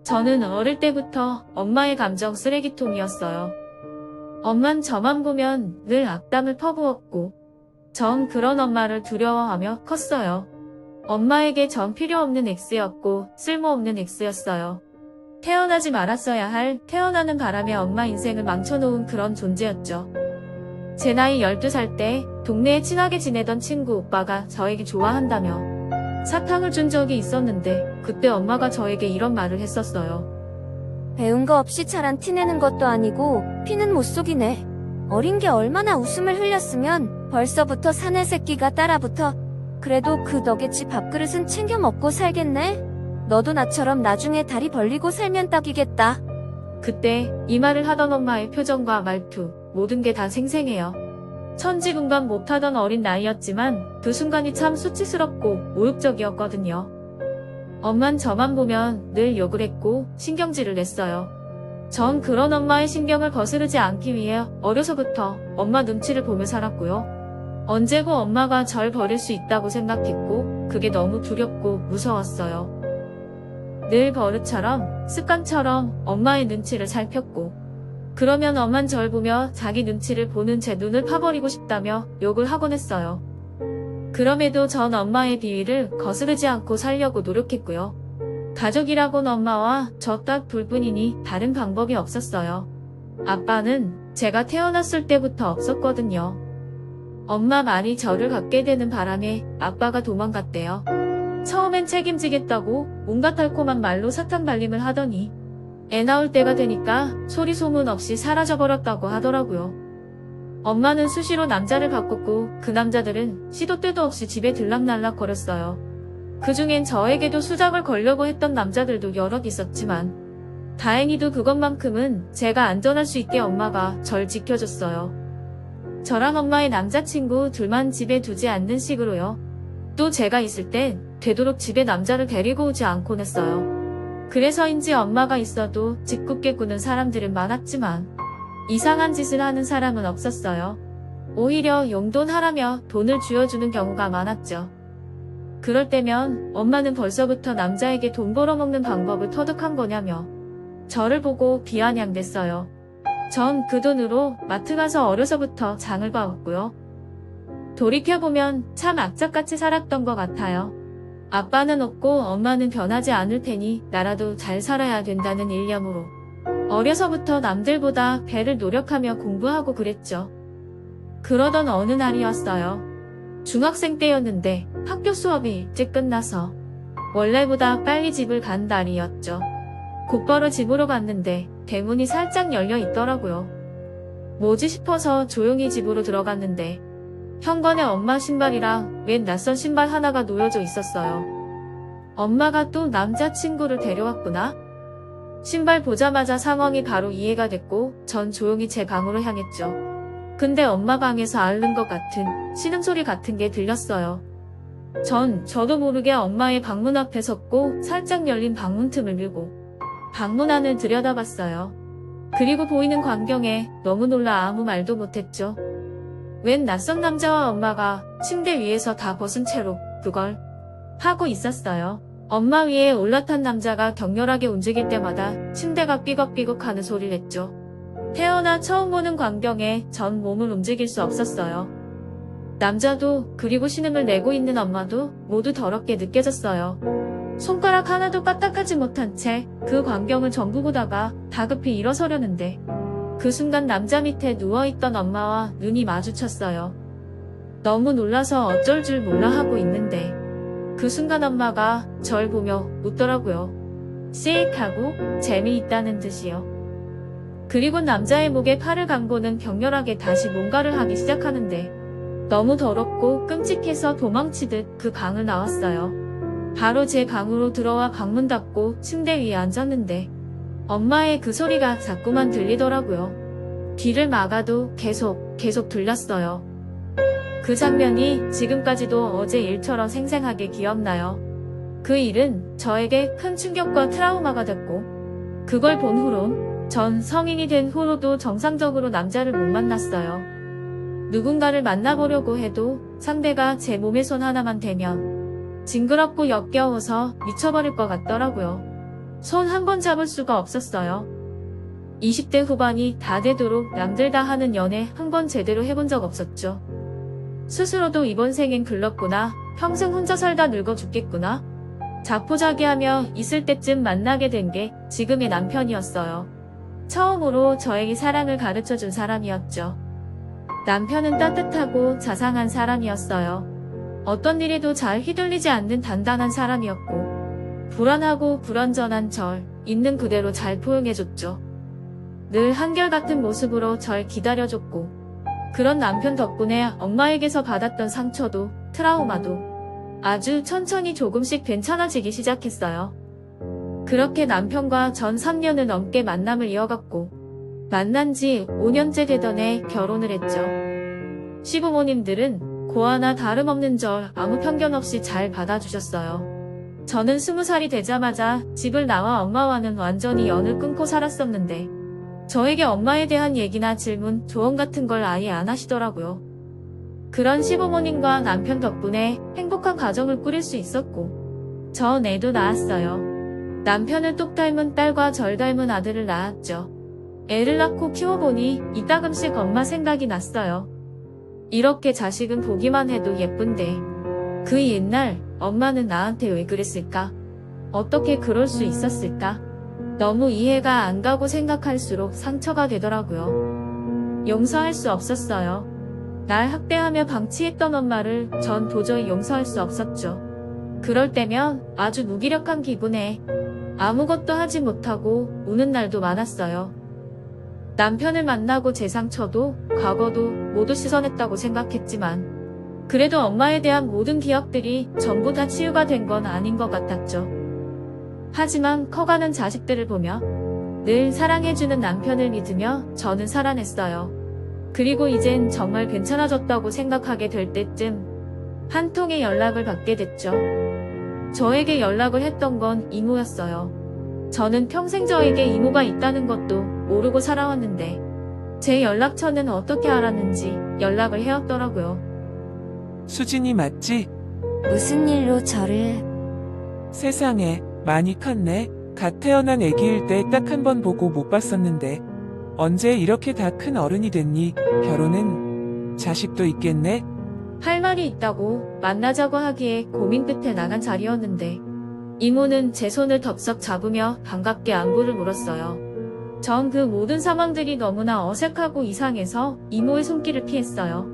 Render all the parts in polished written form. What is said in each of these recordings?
저는 어릴 때부터 엄마의 감정 쓰레기통이었어요. 엄만 저만 보면 늘 악담을 퍼부었고, 전 그런 엄마를 두려워하며 컸어요. 엄마에게 전 필요 없는 X였고 쓸모없는 X였어요. 태어나지 말았어야 할 태어나는 바람에 엄마 인생을 망쳐놓은 그런 존재였죠. 제 나이 12살 때 동네에 친하게 지내던 친구 오빠가 저에게 좋아한다며 사탕을 준 적이 있었는데 그때 엄마가 저에게 이런 말을 했었어요. 배운 거 없이 자란 티내는 것도 아니고 피는 못 속이네. 어린 게 얼마나 웃음을 흘렸으면 벌써부터 사내 새끼가 따라붙어. 그래도 그 덕에 집 밥그릇은 챙겨 먹고 살겠네. 너도 나처럼 나중에 다리 벌리고 살면 딱이겠다. 그때 이 말을 하던 엄마의 표정과 말투, 모든 게 다 생생해요. 천지분간 못하던 어린 나이였지만 그 순간이 참 수치스럽고 모욕적이었거든요. 엄만 저만 보면 늘 욕을 했고 신경질을 냈어요. 전 그런 엄마의 신경을 거스르지 않기 위해 어려서부터 엄마 눈치를 보며 살았고요. 언제고 엄마가 절 버릴 수 있다고 생각했고 그게 너무 두렵고 무서웠어요. 늘 버릇처럼 습관처럼 엄마의 눈치를 살폈고 그러면 엄만 절 보며 자기 눈치를 보는 제 눈을 파버리고 싶다며 욕을 하곤 했어요. 그럼에도 전 엄마의 비위를 거스르지 않고 살려고 노력했고요. 가족이라곤 엄마와 저 딱 둘뿐이니 다른 방법이 없었어요. 아빠는 제가 태어났을 때부터 없었거든요. 엄마 말이 저를 갖게 되는 바람에 아빠가 도망갔대요. 처음엔 책임지겠다고 온갖 달콤한 말로 사탕 발림을 하더니 애 낳을 때가 되니까 소리 소문 없이 사라져버렸다고 하더라고요. 엄마는 수시로 남자를 바꿨고 그 남자들은 시도 때도 없이 집에 들락날락 거렸어요. 그중엔 저에게도 수작을 걸려고 했던 남자들도 여럿 있었지만 다행히도 그것만큼은 제가 안전할 수 있게 엄마가 절 지켜줬어요. 저랑 엄마의 남자친구 둘만 집에 두지 않는 식으로요. 또 제가 있을 땐 되도록 집에 남자를 데리고 오지 않곤 했어요. 그래서인지 엄마가 있어도 짓궂게 구는 사람들은 많았지만 이상한 짓을 하는 사람은 없었어요. 오히려 용돈하라며 돈을 쥐어주는 경우가 많았죠. 그럴 때면 엄마는 벌써부터 남자에게 돈 벌어먹는 방법을 터득한 거냐며 저를 보고 비아냥댔어요. 전 그 돈으로 마트 가서 어려서부터 장을 봐왔고요. 돌이켜보면 참 악착같이 살았던 것 같아요. 아빠는 없고 엄마는 변하지 않을 테니 나라도 잘 살아야 된다는 일념으로 어려서부터 남들보다 배를 노력하며 공부하고 그랬죠. 그러던 어느 날이었어요. 중학생 때였는데 학교 수업이 일찍 끝나서 원래보다 빨리 집을 간 날이었죠. 곧바로 집으로 갔는데 대문이 살짝 열려 있더라고요. 뭐지 싶어서 조용히 집으로 들어갔는데 현관에 엄마 신발이랑 웬 낯선 신발 하나가 놓여져 있었어요. 엄마가 또 남자친구를 데려왔구나? 신발 보자마자 상황이 바로 이해가 됐고 전 조용히 제 방으로 향했죠. 근데 엄마 방에서 앓는 것 같은 신음소리 같은 게 들렸어요. 전 저도 모르게 엄마의 방문 앞에 섰고 살짝 열린 방문 틈을 밀고 방문 안을 들여다봤어요. 그리고 보이는 광경에 너무 놀라 아무 말도 못했죠. 웬 낯선 남자와 엄마가 침대 위에서 다 벗은 채로 그걸 하고 있었어요. 엄마 위에 올라탄 남자가 격렬하게 움직일 때마다 침대가 삐걱삐걱 하는 소리를 냈죠. 태어나 처음 보는 광경에 전 몸을 움직일 수 없었어요. 남자도 그리고 신음을 내고 있는 엄마도 모두 더럽게 느껴졌어요. 손가락 하나도 까딱하지 못한 채 그 광경을 전부 보다가 다급히 일어서려는데 그 순간 남자 밑에 누워있던 엄마와 눈이 마주쳤어요. 너무 놀라서 어쩔 줄 몰라 하고 있는데 그 순간 엄마가 절 보며 웃더라고요. 씩 하고 재미있다는 듯이요. 그리고 남자의 목에 팔을 감고는 격렬하게 다시 뭔가를 하기 시작하는데 너무 더럽고 끔찍해서 도망치듯 그 방을 나왔어요. 바로 제 방으로 들어와 방문 닫고 침대 위에 앉았는데 엄마의 그 소리가 자꾸만 들리더라고요. 귀를 막아도 계속 들렸어요. 그 장면이 지금까지도 어제 일처럼 생생하게 기억나요. 그 일은 저에게 큰 충격과 트라우마가 됐고 그걸 본 후론 전 성인이 된 후로도 정상적으로 남자를 못 만났어요. 누군가를 만나보려고 해도 상대가 제 몸에 손 하나만 대면 징그럽고 역겨워서 미쳐버릴 것 같더라고요. 손 한 번 잡을 수가 없었어요. 20대 후반이 다 되도록 남들 다 하는 연애 한 번 제대로 해본 적 없었죠. 스스로도 이번 생엔 글렀구나. 평생 혼자 살다 늙어 죽겠구나. 자포자기하며 있을 때쯤 만나게 된 게 지금의 남편이었어요. 처음으로 저에게 사랑을 가르쳐준 사람이었죠. 남편은 따뜻하고 자상한 사람이었어요. 어떤 일에도 잘 휘둘리지 않는 단단한 사람이었고, 불안하고 불완전한 절 있는 그대로 잘 포용해줬죠. 늘 한결같은 모습으로 절 기다려줬고, 그런 남편 덕분에 엄마에게서 받았던 상처도 트라우마도 아주 천천히 조금씩 괜찮아지기 시작했어요. 그렇게 남편과 전 3년을 넘게 만남을 이어갔고, 만난 지 5년째 되던 해 결혼을 했죠. 시부모님들은 고아나 다름없는 절 아무 편견 없이 잘 받아주셨어요. 저는 20살이 되자마자 집을 나와 엄마와는 완전히 연을 끊고 살았었는데, 저에게 엄마에 대한 얘기나 질문, 조언 같은 걸 아예 안 하시더라고요. 그런 시부모님과 남편 덕분에 행복한 가정을 꾸릴 수 있었고, 전 애도 낳았어요. 남편을 똑 닮은 딸과 절 닮은 아들을 낳았죠. 애를 낳고 키워보니 이따금씩 엄마 생각이 났어요. 이렇게 자식은 보기만 해도 예쁜데, 그 옛날 엄마는 나한테 왜 그랬을까? 어떻게 그럴 수 있었을까? 너무 이해가 안 가고 생각할수록 상처가 되더라고요. 용서할 수 없었어요. 날 학대하며 방치했던 엄마를 전 도저히 용서할 수 없었죠. 그럴 때면 아주 무기력한 기분에 아무것도 하지 못하고 우는 날도 많았어요. 남편을 만나고 제 상처도 과거도 모두 씻어냈다고 생각했지만, 그래도 엄마에 대한 모든 기억들이 전부 다 치유가 된 건 아닌 것 같았죠. 하지만 커가는 자식들을 보며 늘 사랑해주는 남편을 믿으며 저는 살아냈어요. 그리고 이젠 정말 괜찮아졌다고 생각하게 될 때쯤 한 통의 연락을 받게 됐죠. 저에게 연락을 했던 건 이모였어요. 저는 평생 저에게 이모가 있다는 것도 모르고 살아왔는데, 제 연락처는 어떻게 알았는지 연락을 해왔더라고요. 수진이 맞지? 무슨 일로 저를... 세상에, 많이 컸네. 갓 태어난 애기일 때 딱 한 번 보고 못 봤었는데 언제 이렇게 다 큰 어른이 됐니? 결혼은? 자식도 있겠네? 할 말이 있다고 만나자고 하기에 고민 끝에 나간 자리였는데, 이모는 제 손을 덥석 잡으며 반갑게 안부를 물었어요. 전 그 모든 상황들이 너무나 어색하고 이상해서 이모의 손길을 피했어요.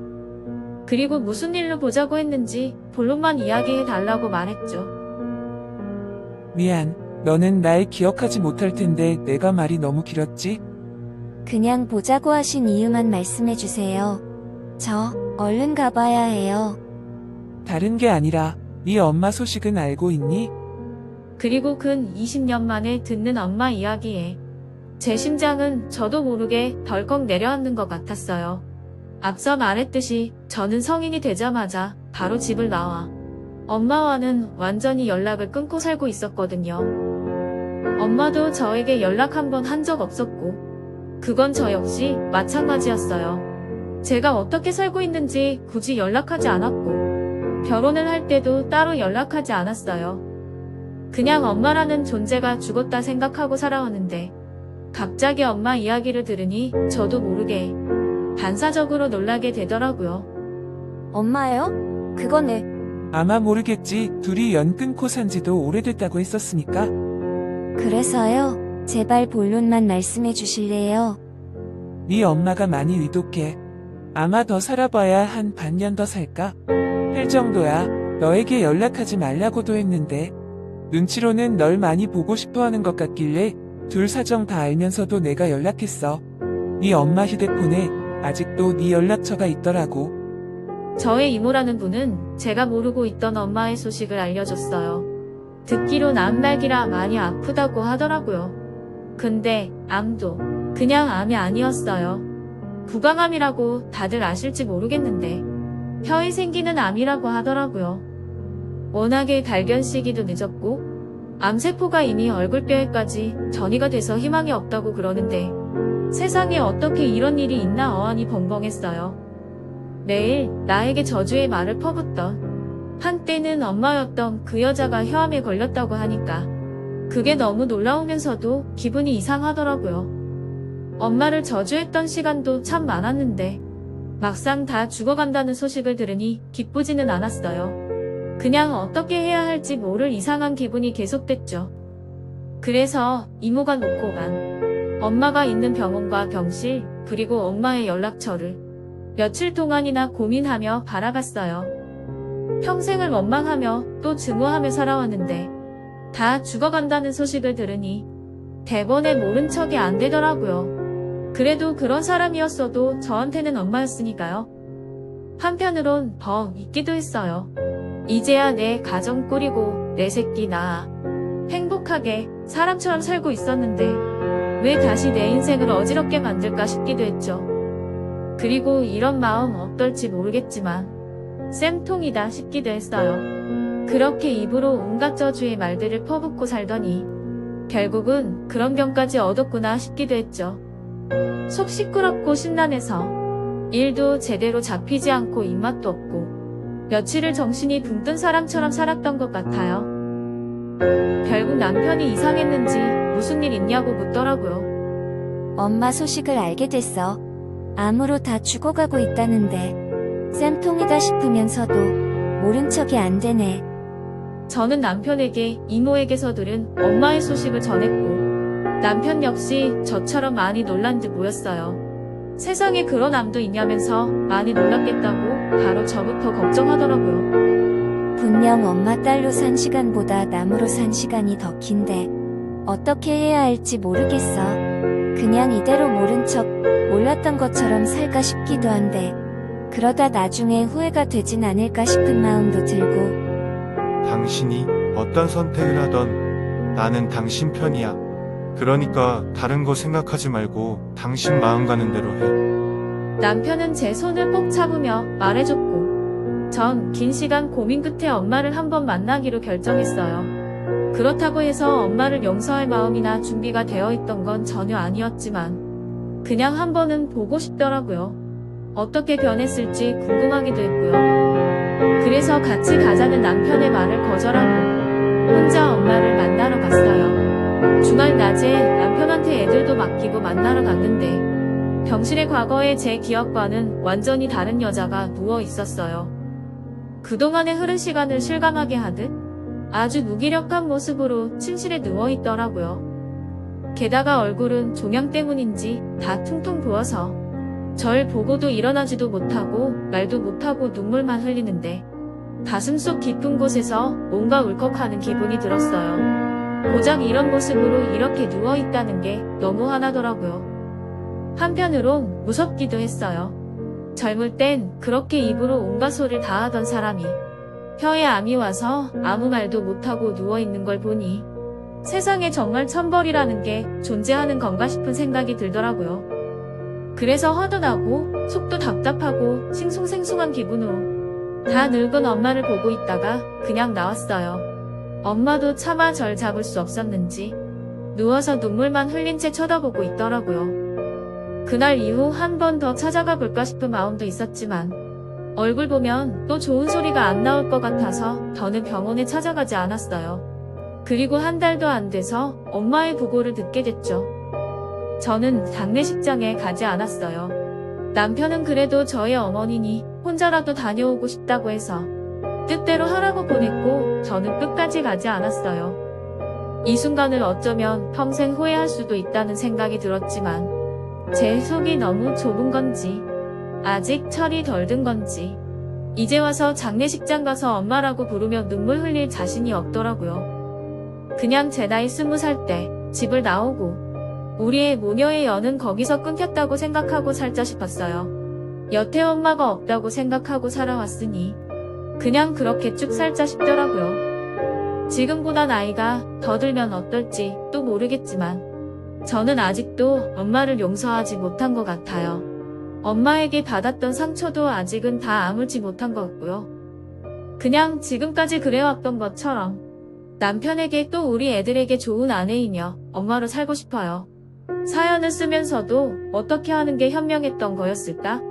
그리고 무슨 일로 보자고 했는지 본론만 이야기해 달라고 말했죠. 미안. 너는 날 기억하지 못할 텐데 내가 말이 너무 길었지? 그냥 보자고 하신 이유만 말씀해 주세요. 저 얼른 가봐야 해요. 다른 게 아니라 네 엄마 소식은 알고 있니? 그리고 근 20년 만에 듣는 엄마 이야기에 제 심장은 저도 모르게 덜컥 내려앉는 것 같았어요. 앞서 말했듯이 저는 성인이 되자마자 바로 집을 나와 엄마와는 완전히 연락을 끊고 살고 있었거든요. 엄마도 저에게 연락 한 번 한 적 없었고, 그건 저 역시 마찬가지였어요. 제가 어떻게 살고 있는지 굳이 연락하지 않았고, 결혼을 할 때도 따로 연락하지 않았어요. 그냥 엄마라는 존재가 죽었다 생각하고 살아왔는데, 갑자기 엄마 이야기를 들으니 저도 모르게 반사적으로 놀라게 되더라고요. 엄마요? 그거네. 아마 모르겠지. 둘이 연 끊고 산 지도 오래됐다고 했었으니까. 그래서요. 제발 본론만 말씀해 주실래요? 네 엄마가 많이 위독해. 아마 더 살아봐야 한 반년 더 살까? 할 정도야. 너에게 연락하지 말라고도 했는데 눈치로는 널 많이 보고 싶어하는 것 같길래 둘 사정 다 알면서도 내가 연락했어. 네 엄마 휴대폰에 아직도 네 연락처가 있더라고. 저의 이모라는 분은 제가 모르고 있던 엄마의 소식을 알려줬어요. 듣기론 암말기라 많이 아프다고 하더라고요. 근데 암도 그냥 암이 아니었어요. 구강암이라고 다들 아실지 모르겠는데 혀에 생기는 암이라고 하더라고요. 워낙에 발견 시기도 늦었고 암세포가 이미 얼굴뼈에까지 전이가 돼서 희망이 없다고 그러는데, 세상에 어떻게 이런 일이 있나 어안이 벙벙했어요. 매일 나에게 저주의 말을 퍼붓던, 한때는 엄마였던 그 여자가 혀암에 걸렸다고 하니까 그게 너무 놀라우면서도 기분이 이상하더라고요. 엄마를 저주했던 시간도 참 많았는데 막상 다 죽어간다는 소식을 들으니 기쁘지는 않았어요. 그냥 어떻게 해야 할지 모를 이상한 기분이 계속됐죠. 그래서 이모가 놓고 간 엄마가 있는 병원과 병실 그리고 엄마의 연락처를 며칠 동안이나 고민하며 바라봤어요. 평생을 원망하며 또 증오하며 살아왔는데 다 죽어간다는 소식을 들으니 대번에 모른 척이 안 되더라고요. 그래도 그런 사람이었어도 저한테는 엄마였으니까요. 한편으론 더 믿기도 했어요. 이제야 내 가정 꾸리고 내 새끼 낳아 행복하게 사람처럼 살고 있었는데 왜 다시 내 인생을 어지럽게 만들까 싶기도 했죠. 그리고 이런 마음 어떨지 모르겠지만 쌤통이다 싶기도 했어요. 그렇게 입으로 온갖 저주의 말들을 퍼붓고 살더니 결국은 그런 병까지 얻었구나 싶기도 했죠. 속 시끄럽고 심란해서 일도 제대로 잡히지 않고 입맛도 없고 며칠을 정신이 붕 뜬 사람처럼 살았던 것 같아요. 결국 남편이 이상했는지 무슨 일 있냐고 묻더라고요. 엄마 소식을 알게 됐어. 암으로 다 죽어가고 있다는데 쌤통이다 싶으면서도 모른 척이 안 되네. 저는 남편에게 이모에게서 들은 엄마의 소식을 전했고 남편 역시 저처럼 많이 놀란 듯 보였어요. 세상에 그런 암도 있냐면서 많이 놀랐겠다고 바로 저부터 걱정하더라고요. 분명 엄마 딸로 산 시간보다 남으로 산 시간이 더 긴데 어떻게 해야 할지 모르겠어. 그냥 이대로 모른 척 몰랐던 것처럼 살까 싶기도 한데 그러다 나중에 후회가 되진 않을까 싶은 마음도 들고. 당신이 어떤 선택을 하던 나는 당신 편이야. 그러니까 다른 거 생각하지 말고 당신 마음 가는 대로 해. 남편은 제 손을 꼭 잡으며 말해줬고 전 긴 시간 고민 끝에 엄마를 한번 만나기로 결정했어요. 그렇다고 해서 엄마를 용서할 마음이나 준비가 되어 있던 건 전혀 아니었지만 그냥 한 번은 보고 싶더라고요. 어떻게 변했을지 궁금하기도 했고요. 그래서 같이 가자는 남편의 말을 거절하고 혼자 엄마를 만나러 갔어요. 주말 낮에 남편한테 애들도 맡기고 만나러 갔는데 병실의 과거의 제 기억과는 완전히 다른 여자가 누워 있었어요. 그동안의 흐른 시간을 실감하게 하듯 아주 무기력한 모습으로 침실에 누워 있더라고요. 게다가 얼굴은 종양 때문인지 다 퉁퉁 부어서 절 보고도 일어나지도 못하고 말도 못하고 눈물만 흘리는데 가슴속 깊은 곳에서 뭔가 울컥하는 기분이 들었어요. 고작 이런 모습으로 이렇게 누워있다는 게 너무 화나더라고요. 한편으론 무섭기도 했어요. 젊을 땐 그렇게 입으로 온갖 소리를 다 하던 사람이 혀에 암이 와서 아무 말도 못하고 누워있는 걸 보니 세상에 정말 천벌이라는 게 존재하는 건가 싶은 생각이 들더라고요. 그래서 화도 나고 속도 답답하고 싱숭생숭한 기분으로 다 늙은 엄마를 보고 있다가 그냥 나왔어요. 엄마도 차마 절 잡을 수 없었는지 누워서 눈물만 흘린 채 쳐다보고 있더라고요. 그날 이후 한 번 더 찾아가 볼까 싶은 마음도 있었지만 얼굴 보면 또 좋은 소리가 안 나올 것 같아서 더는 병원에 찾아가지 않았어요. 그리고 한 달도 안 돼서 엄마의 부고를 듣게 됐죠. 저는 장례식장에 가지 않았어요. 남편은 그래도 저의 어머니니 혼자라도 다녀오고 싶다고 해서 뜻대로 하라고 보냈고 저는 끝까지 가지 않았어요. 이 순간을 어쩌면 평생 후회할 수도 있다는 생각이 들었지만 제 속이 너무 좁은 건지 아직 철이 덜 든 건지 이제 와서 장례식장 가서 엄마라고 부르며 눈물 흘릴 자신이 없더라고요. 그냥 제 나이 20살 때 집을 나오고 우리의 모녀의 연은 거기서 끊겼다고 생각하고 살자 싶었어요. 여태 엄마가 없다고 생각하고 살아왔으니 그냥 그렇게 쭉 살자 싶더라고요. 지금보다 나이가 더 들면 어떨지 또 모르겠지만 저는 아직도 엄마를 용서하지 못한 것 같아요. 엄마에게 받았던 상처도 아직은 다 아물지 못한 것 같고요. 그냥 지금까지 그래왔던 것처럼 남편에게 또 우리 애들에게 좋은 아내이며 엄마로 살고 싶어요. 사연을 쓰면서도 어떻게 하는 게 현명했던 거였을까?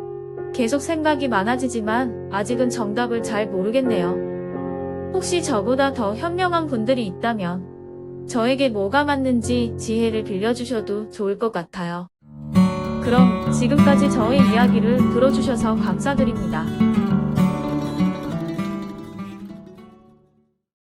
계속 생각이 많아지지만 아직은 정답을 잘 모르겠네요. 혹시 저보다 더 현명한 분들이 있다면 저에게 뭐가 맞는지 지혜를 빌려주셔도 좋을 것 같아요. 그럼 지금까지 저의 이야기를 들어주셔서 감사드립니다.